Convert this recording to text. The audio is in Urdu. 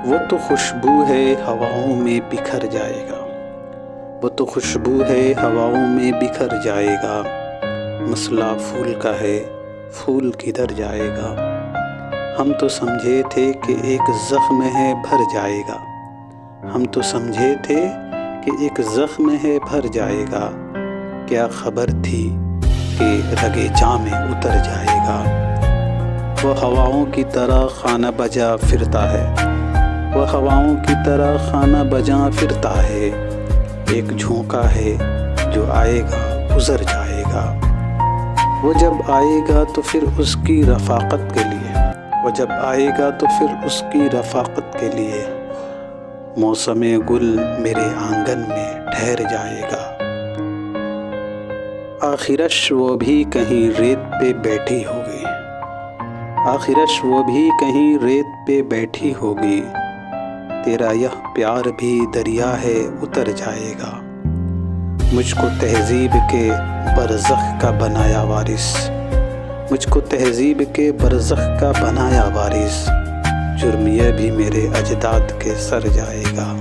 وہ تو خوشبو ہے ہواؤں میں بکھر جائے گا، وہ تو خوشبو ہے ہواؤں میں بکھر جائے گا، مسئلہ پھول کا ہے پھول کدھر جائے گا۔ ہم تو سمجھے تھے کہ ایک زخم ہے بھر جائے گا، ہم تو سمجھے تھے کہ ایک زخم ہے بھر جائے گا، کیا خبر تھی کہ رگے جاں میں اتر جائے گا۔ وہ ہواؤں کی طرح خانہ بجا پھرتا ہے، وہ ہواؤں کی طرح خانہ بجا پھرتا ہے، ایک جھونکا ہے جو آئے گا گزر جائے گا۔ وہ جب آئے گا تو پھر اس کی رفاقت کے لیے، وہ جب آئے گا تو پھر اس کی رفاقت کے لیے، موسم گل میرے آنگن میں ٹھہر جائے گا۔ آخرش وہ بھی کہیں ریت پہ بیٹھی ہوگی، آخرش وہ بھی کہیں ریت پہ بیٹھی ہوگی، تیرا یہ پیار بھی دریا ہے اتر جائے گا۔ مجھ کو تہذیب کے برزخ کا بنایا وارث، مجھ کو تہذیب کے برزخ کا بنایا وارث، جرم یہ بھی میرے اجداد کے سر جائے گا۔